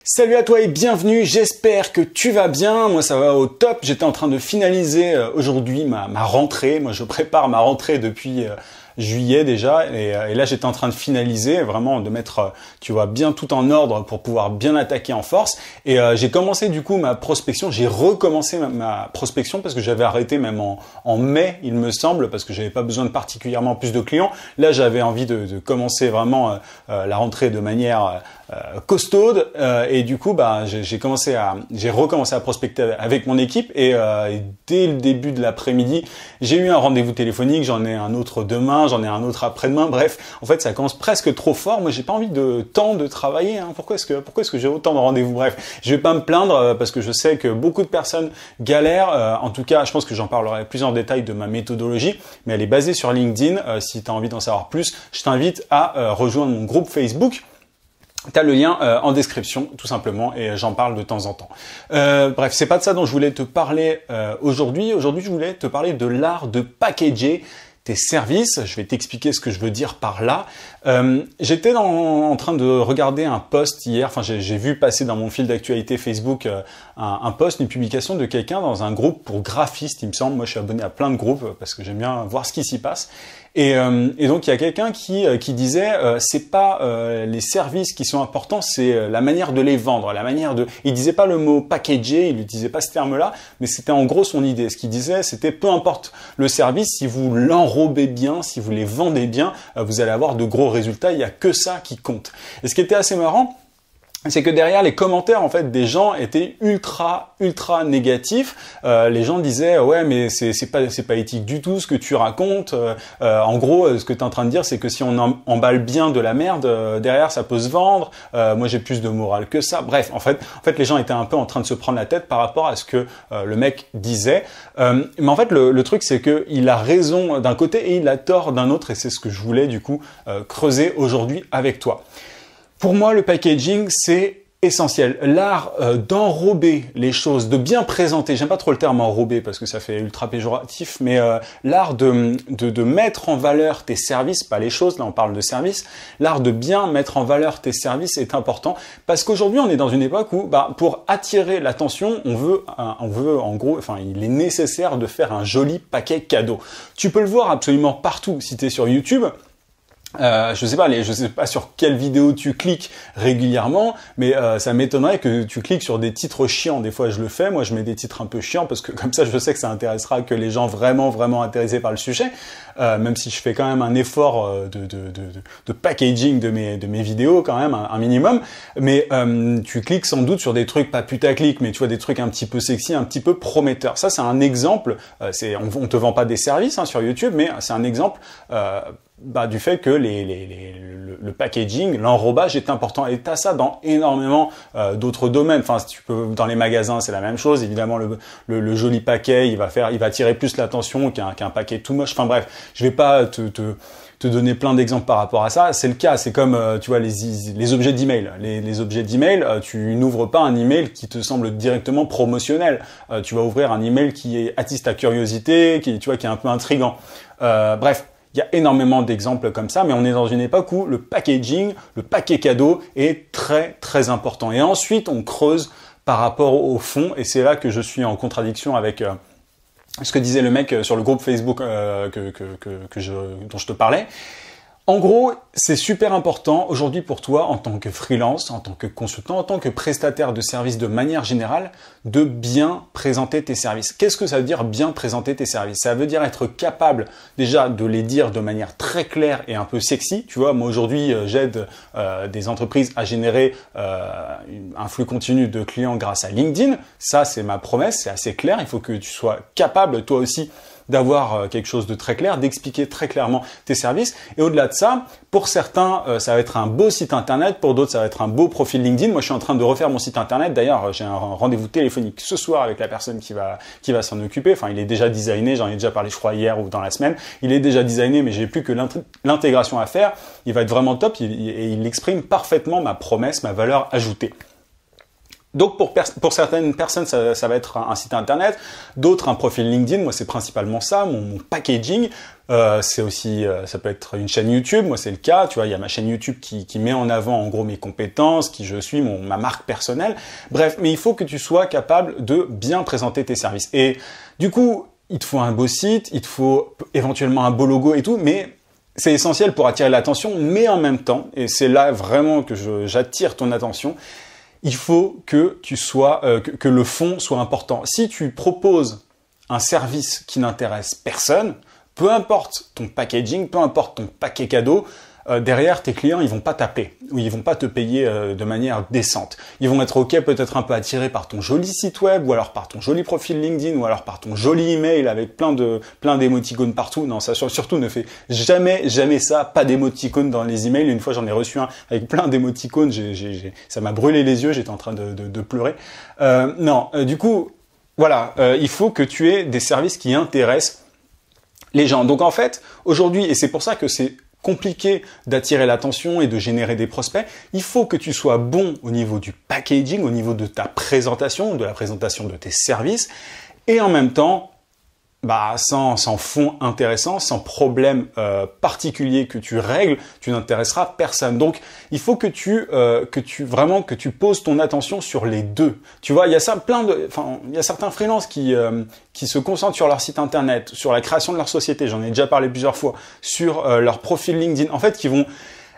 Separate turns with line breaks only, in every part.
Salut à toi et bienvenue, j'espère que tu vas bien, moi ça va au top, j'étais en train de finaliser aujourd'hui ma rentrée, moi je prépare ma rentrée depuis juillet déjà et là j'étais en train de finaliser, vraiment de mettre, tu vois, bien tout en ordre pour pouvoir bien attaquer en force et j'ai commencé du coup ma prospection, j'ai recommencé ma prospection parce que j'avais arrêté même en mai il me semble parce que j'avais pas besoin de particulièrement plus de clients, là j'avais envie de commencer vraiment la rentrée de manière costaude et du coup j'ai recommencé à prospecter avec mon équipe et dès le début de l'après-midi j'ai eu un rendez-vous téléphonique, j'en ai un autre demain, j'en ai un autre après-demain, bref en fait ça commence presque trop fort, moi j'ai pas envie de tant de travailler, hein. Pourquoi est-ce que j'ai autant de rendez-vous, bref je vais pas me plaindre parce que je sais que beaucoup de personnes galèrent, en tout cas je pense que j'en parlerai plus en détail de ma méthodologie, mais elle est basée sur LinkedIn, si tu as envie d'en savoir plus je t'invite à rejoindre mon groupe Facebook. T'as le lien en description, tout simplement, et j'en parle de temps en temps. Bref, c'est pas de ça dont je voulais te parler aujourd'hui. Aujourd'hui, je voulais te parler de l'art de packager tes services. Je vais t'expliquer ce que je veux dire par là. J'étais en train de regarder un post hier, enfin j'ai vu passer dans mon fil d'actualité Facebook un post, une publication de quelqu'un dans un groupe pour graphistes, il me semble. Moi, je suis abonné à plein de groupes parce que j'aime bien voir ce qui s'y passe. Et donc il y a quelqu'un qui disait c'est pas les services qui sont importants, c'est la manière de les vendre, la manière de. Il disait pas le mot packager, il n'utilisait pas ce terme-là, mais c'était en gros son idée. Ce qu'il disait, c'était peu importe le service, si vous l'enrobez bien, si vous les vendez bien, vous allez avoir de gros résultats. Il y a que ça qui compte. Et ce qui était assez marrant, c'est que derrière les commentaires en fait des gens étaient ultra négatifs. Les gens disaient ouais mais c'est pas éthique du tout ce que tu racontes. En gros ce que tu es en train de dire c'est que si on emballe bien de la merde derrière ça peut se vendre. Moi j'ai plus de morale que ça. Bref en fait les gens étaient un peu en train de se prendre la tête par rapport à ce que le mec disait. Mais en fait le truc c'est que il a raison d'un côté et il a tort d'un autre et c'est ce que je voulais du coup creuser aujourd'hui avec toi. Pour moi, le packaging, c'est essentiel. L'art d'enrober les choses, de bien présenter, j'aime pas trop le terme enrober parce que ça fait ultra péjoratif, mais l'art de mettre en valeur tes services, pas les choses, là on parle de services, l'art de bien mettre en valeur tes services est important parce qu'aujourd'hui on est dans une époque où pour attirer l'attention, on veut en gros, enfin il est nécessaire de faire un joli paquet cadeau. Tu peux le voir absolument partout si tu es sur YouTube. Je sais pas sur quelle vidéo tu cliques régulièrement, mais ça m'étonnerait que tu cliques sur des titres chiants. Des fois, je le fais. Moi, je mets des titres un peu chiants parce que comme ça, je sais que ça intéressera que les gens vraiment intéressés par le sujet. Même si je fais quand même un effort de packaging de mes vidéos, quand même un minimum. Mais tu cliques sans doute sur des trucs pas putaclic, mais tu vois des trucs un petit peu sexy, un petit peu prometteurs. Ça, c'est un exemple. On te vend pas des services sur YouTube, mais c'est un exemple. Du fait que le packaging, l'enrobage est important. Et t'as ça dans énormément d'autres domaines. Enfin, si tu peux, dans les magasins, c'est la même chose. Évidemment, le joli paquet, il va attirer plus l'attention qu'un paquet tout moche. Enfin bref, je vais pas te donner plein d'exemples par rapport à ça. C'est le cas. C'est comme, tu vois, les objets d'email. Les objets d'email, tu n'ouvres pas un email qui te semble directement promotionnel. Tu vas ouvrir un email qui attise ta curiosité, qui est un peu intriguant. Bref. Il y a énormément d'exemples comme ça, mais on est dans une époque où le packaging, le paquet cadeau est très important. Et ensuite, on creuse par rapport au fond, et c'est là que je suis en contradiction avec ce que disait le mec sur le groupe Facebook dont je te parlais. En gros, c'est super important aujourd'hui pour toi en tant que freelance, en tant que consultant, en tant que prestataire de services de manière générale, de bien présenter tes services. Qu'est-ce que ça veut dire bien présenter tes services? Ça veut dire être capable déjà de les dire de manière très claire et un peu sexy. Tu vois, moi aujourd'hui, j'aide des entreprises à générer un flux continu de clients grâce à LinkedIn. Ça, c'est ma promesse, c'est assez clair. Il faut que tu sois capable, toi aussi, d'avoir quelque chose de très clair, d'expliquer très clairement tes services. Et au-delà de ça, pour certains, ça va être un beau site internet, pour d'autres, ça va être un beau profil LinkedIn. Moi, je suis en train de refaire mon site internet. D'ailleurs, j'ai un rendez-vous téléphonique ce soir avec la personne qui va s'en occuper. Enfin, il est déjà designé, j'en ai déjà parlé, je crois, hier ou dans la semaine. Il est déjà designé, mais j'ai plus que l'intégration à faire. Il va être vraiment top et il exprime parfaitement ma promesse, ma valeur ajoutée. Donc pour certaines personnes, ça va être un site internet, d'autres un profil LinkedIn. Moi, c'est principalement ça, mon packaging. C'est aussi, ça peut être une chaîne YouTube. Moi, c'est le cas. Tu vois, il y a ma chaîne YouTube qui met en avant en gros mes compétences, qui je suis, ma marque personnelle. Bref, mais il faut que tu sois capable de bien présenter tes services. Et du coup, il te faut un beau site, il te faut éventuellement un beau logo et tout, mais c'est essentiel pour attirer l'attention. Mais en même temps, et c'est là vraiment que j'attire ton attention, il faut que que le fond soit important. Si tu proposes un service qui n'intéresse personne, peu importe ton packaging, peu importe ton paquet cadeau, derrière tes clients, ils vont pas taper ou ils vont pas te payer de manière décente. Ils vont être ok, peut-être un peu attirés par ton joli site web ou alors par ton joli profil LinkedIn ou alors par ton joli email avec plein d'émoticônes partout. Non, ça surtout ne fait jamais ça. Pas d'émoticônes dans les emails. Une fois, j'en ai reçu un avec plein d'émoticônes. Ça m'a brûlé les yeux. J'étais en train de pleurer. Du coup, voilà, il faut que tu aies des services qui intéressent les gens. Donc en fait, aujourd'hui, et c'est pour ça que c'est compliqué d'attirer l'attention et de générer des prospects, il faut que tu sois bon au niveau du packaging, au niveau de ta présentation, de la présentation de tes services, et en même temps, sans fond intéressant, sans problème particulier que tu règles, tu n'intéresseras personne. Donc, il faut que tu poses ton attention sur les deux. Tu vois, il y a certains freelances qui se concentrent sur leur site internet, sur la création de leur société. J'en ai déjà parlé plusieurs fois, sur leur profil LinkedIn. En fait, qui vont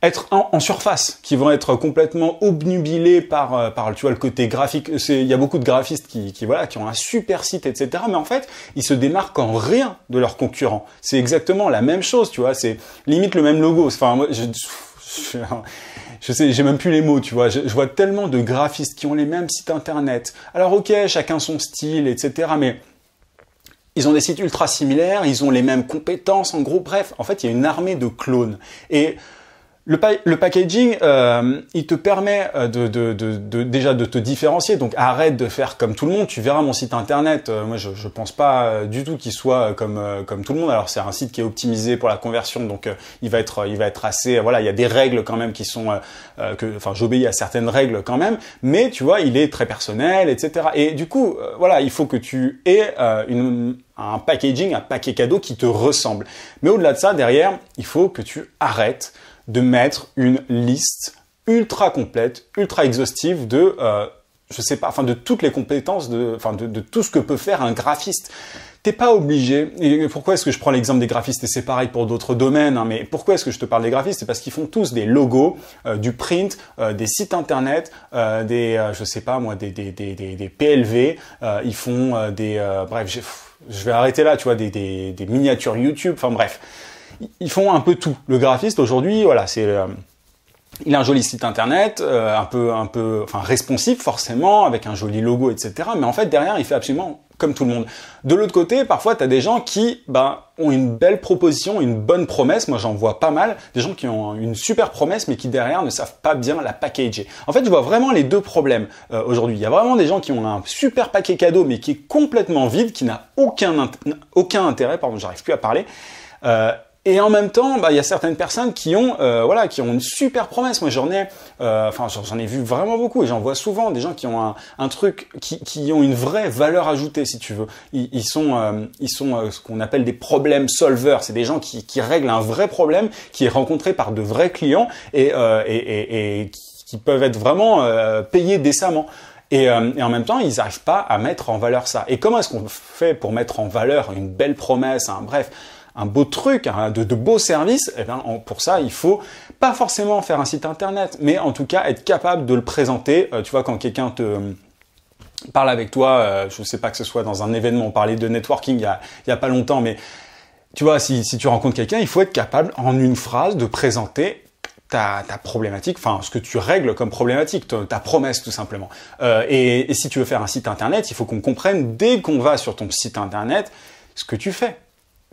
être en surface, qui vont être complètement obnubilés par tu vois, le côté graphique. Il y a beaucoup de graphistes qui ont un super site, etc. Mais en fait, ils se démarquent en rien de leurs concurrents. C'est exactement la même chose, tu vois. C'est limite le même logo. Enfin, moi, je sais, j'ai même plus les mots, tu vois. Je vois tellement de graphistes qui ont les mêmes sites internet. Alors, ok, chacun son style, etc. Mais ils ont des sites ultra similaires, ils ont les mêmes compétences. En gros, bref, en fait, il y a une armée de clones. Et le packaging, il te permet déjà de te différencier. Donc arrête de faire comme tout le monde. Tu verras mon site internet. Moi, je pense pas du tout qu'il soit comme tout le monde. Alors c'est un site qui est optimisé pour la conversion, donc il va être assez. Voilà, il y a des règles quand même qui sont j'obéis à certaines règles quand même. Mais tu vois, il est très personnel, etc. Et du coup, voilà, il faut que tu aies un packaging, un paquet cadeau qui te ressemble. Mais au-delà de ça, derrière, il faut que tu arrêtes de mettre une liste ultra complète, ultra exhaustive de, de toutes les compétences, de tout ce que peut faire un graphiste. T'es pas obligé. Et pourquoi est-ce que je prends l'exemple des graphistes? Et c'est pareil pour d'autres domaines, hein, mais pourquoi est-ce que je te parle des graphistes? C'est parce qu'ils font tous des logos, du print, des sites internet, des PLV, ils font je vais arrêter là, tu vois, des miniatures YouTube, enfin bref. Ils font un peu tout. Le graphiste aujourd'hui, voilà, il a un joli site internet, un peu, responsif forcément, avec un joli logo, etc. Mais en fait, derrière, il fait absolument comme tout le monde. De l'autre côté, parfois, tu as des gens qui, ont une belle proposition, une bonne promesse. Moi, j'en vois pas mal. Des gens qui ont une super promesse, mais qui derrière ne savent pas bien la packager. En fait, je vois vraiment les deux problèmes aujourd'hui. Il y a vraiment des gens qui ont un super paquet cadeau, mais qui est complètement vide, qui n'a aucun intérêt. Pardon, j'arrive plus à parler. Et en même temps, il y a certaines personnes qui ont une super promesse. Moi, j'en ai vu vraiment beaucoup et j'en vois souvent des gens qui ont un truc, qui ont une vraie valeur ajoutée, si tu veux. Ils sont ce qu'on appelle des problèmes solvers. C'est des gens qui règlent un vrai problème qui est rencontré par de vrais clients et qui peuvent être vraiment payés décemment. Et en même temps, ils n'arrivent pas à mettre en valeur ça. Et comment est-ce qu'on fait pour mettre en valeur une belle promesse, un beau truc, de beaux services? Pour ça, il faut pas forcément faire un site internet, mais en tout cas être capable de le présenter. Tu vois, quand quelqu'un te parle avec toi, je ne sais pas, que ce soit dans un événement, on parlait de networking il y a pas longtemps, mais tu vois, si tu rencontres quelqu'un, il faut être capable en une phrase de présenter ta problématique, ce que tu règles comme problématique, ta promesse tout simplement. Et si tu veux faire un site internet, il faut qu'on comprenne dès qu'on va sur ton site internet ce que tu fais.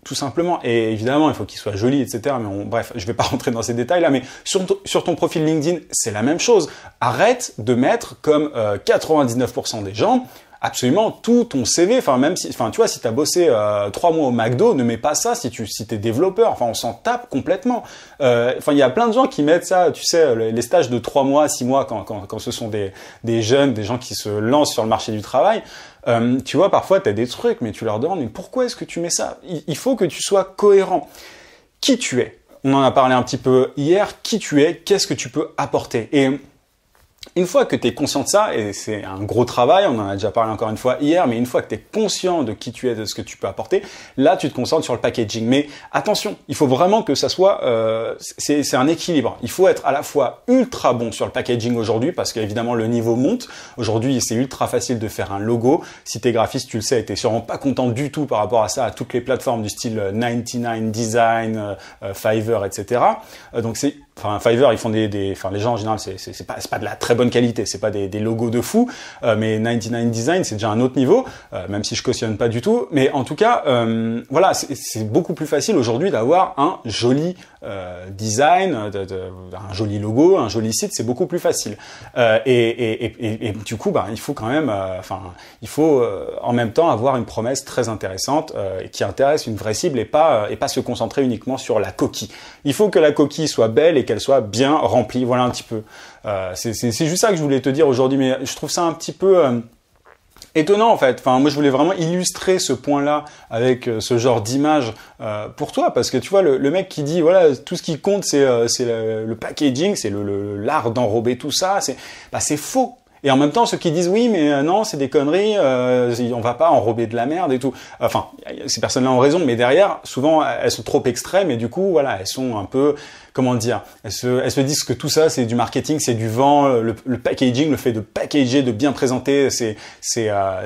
Tout simplement. Et évidemment, il faut qu'il soit joli, etc. Mais bref, je vais pas rentrer dans ces détails-là. Mais sur ton profil LinkedIn, c'est la même chose. Arrête de mettre, comme 99% des gens, absolument tout ton CV. Enfin, même si, enfin, tu vois, si t'as bossé 3 mois au McDo, ne mets pas ça si t'es développeur. Enfin, on s'en tape complètement. Enfin, il y a plein de gens qui mettent ça, tu sais, les stages de 3 mois, 6 mois quand ce sont des jeunes, des gens qui se lancent sur le marché du travail. Tu vois, parfois, tu as des trucs, mais tu leur demandes, mais pourquoi est-ce que tu mets ça? Il faut que tu sois cohérent. Qui tu es? On en a parlé un petit peu hier. Qui tu es? Qu'est-ce que tu peux apporter? Et une fois que tu es conscient de ça, et c'est un gros travail, on en a déjà parlé encore une fois hier, mais une fois que tu es conscient de qui tu es, de ce que tu peux apporter, là tu te concentres sur le packaging. Mais attention, il faut vraiment que ça soit, c'est un équilibre. Il faut être à la fois ultra bon sur le packaging aujourd'hui, parce qu'évidemment le niveau monte. Aujourd'hui c'est ultra facile de faire un logo. Si tu es graphiste, tu le sais, tu n'es sûrement pas content du tout par rapport à ça, à toutes les plateformes du style 99 Design, Fiverr, etc. Donc c'est... Enfin, Fiverr, ils font enfin, les gens en général, c'est pas de la très bonne qualité, c'est pas des logos de fou, mais 99 Design, c'est déjà un autre niveau, même si je cautionne pas du tout. Mais en tout cas, voilà, c'est beaucoup plus facile aujourd'hui d'avoir un joli design, un joli logo, un joli site, c'est beaucoup plus facile. Et du coup, il faut quand même, il faut en même temps avoir une promesse très intéressante qui intéresse une vraie cible et pas se concentrer uniquement sur la coquille. Il faut que la coquille soit belle et qu'elle soit bien remplie. Voilà un petit peu. C'est juste ça que je voulais te dire aujourd'hui, mais je trouve ça un petit peu étonnant en fait. Enfin, moi je voulais vraiment illustrer ce point-là avec ce genre d'image pour toi, parce que tu vois le mec qui dit voilà tout ce qui compte c'est le packaging, c'est l'art d'enrober tout ça, c'est faux. Et en même temps, ceux qui disent oui, mais non, c'est des conneries, on va pas enrober de la merde et tout. Enfin, ces personnes-là ont raison, mais derrière, souvent, elles sont trop extrêmes et du coup, voilà, elles sont un peu, comment dire, elles se disent que tout ça, c'est du marketing, c'est du vent, le packaging, le fait de packager, de bien présenter ses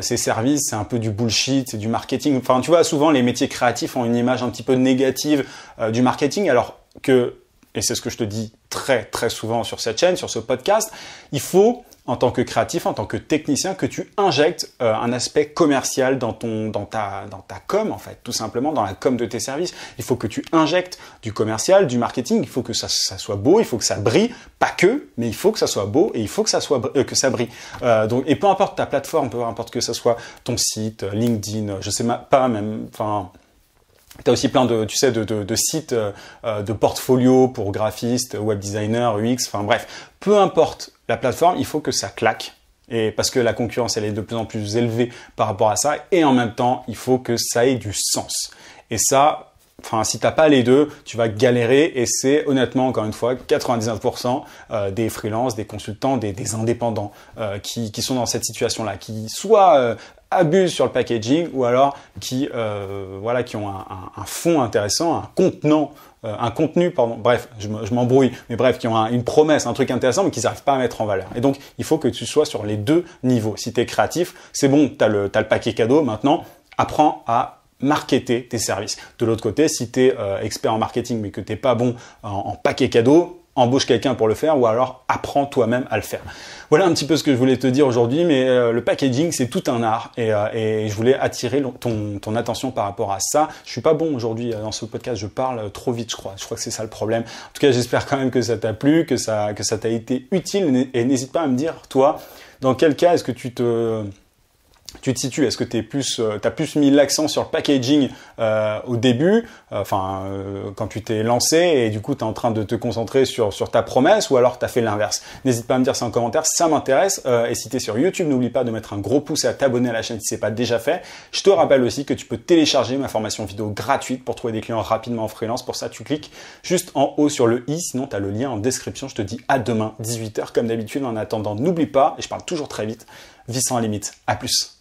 services, c'est un peu du bullshit, c'est du marketing. Enfin, tu vois, souvent, les métiers créatifs ont une image un petit peu négative du marketing, alors que, et c'est ce que je te dis très, très souvent sur cette chaîne, sur ce podcast, il faut, en tant que créatif, en tant que technicien, que tu injectes un aspect commercial dans ta com, en fait, tout simplement, dans la com de tes services. Il faut que tu injectes du commercial, du marketing, il faut que ça soit beau, il faut que ça brille, pas que, mais il faut que ça soit beau et il faut que ça brille. Donc, et peu importe ta plateforme, peu importe que ça soit ton site, LinkedIn, je sais pas même, enfin... Tu as aussi plein de, tu sais, de sites, de portfolio pour graphistes, web designers, UX, enfin bref. Peu importe la plateforme, il faut que ça claque. Et parce que la concurrence, elle est de plus en plus élevée par rapport à ça. Et en même temps, il faut que ça ait du sens. Et ça, enfin, si t'as pas les deux, tu vas galérer. Et c'est honnêtement, encore une fois, 99% des freelances, des consultants, des indépendants qui sont dans cette situation-là, qui soit abusent sur le packaging ou alors qui ont un fond intéressant, un contenu, pardon, bref, je m'embrouille, mais bref, qui ont une promesse, un truc intéressant, mais qu'ils n'arrivent pas à mettre en valeur. Et donc, il faut que tu sois sur les deux niveaux. Si tu es créatif, c'est bon, tu as le paquet cadeau. Maintenant, apprends à marketer tes services. De l'autre côté, si tu es expert en marketing, mais que tu n'es pas bon en paquet cadeau, embauche quelqu'un pour le faire ou alors apprends toi-même à le faire. Voilà un petit peu ce que je voulais te dire aujourd'hui, mais le packaging, c'est tout un art et je voulais attirer ton attention par rapport à ça. Je suis pas bon aujourd'hui dans ce podcast, je parle trop vite, je crois. Je crois que c'est ça le problème. En tout cas, j'espère quand même que ça t'a plu, que ça t'a été utile et n'hésite pas à me dire, toi, dans quel cas est-ce que tu te situes? Est-ce que t'as plus mis l'accent sur le packaging au début, quand tu t'es lancé et du coup tu es en train de te concentrer sur ta promesse, ou alors tu as fait l'inverse? N'hésite pas à me dire ça en commentaire, ça m'intéresse. Et si tu es sur YouTube, n'oublie pas de mettre un gros pouce et à t'abonner à la chaîne si ce n'est pas déjà fait. Je te rappelle aussi que tu peux télécharger ma formation vidéo gratuite pour trouver des clients rapidement en freelance. Pour ça, tu cliques juste en haut sur le i, sinon tu as le lien en description. Je te dis à demain, 18 h comme d'habitude. En attendant, n'oublie pas, et je parle toujours très vite, vis sans limite. À plus.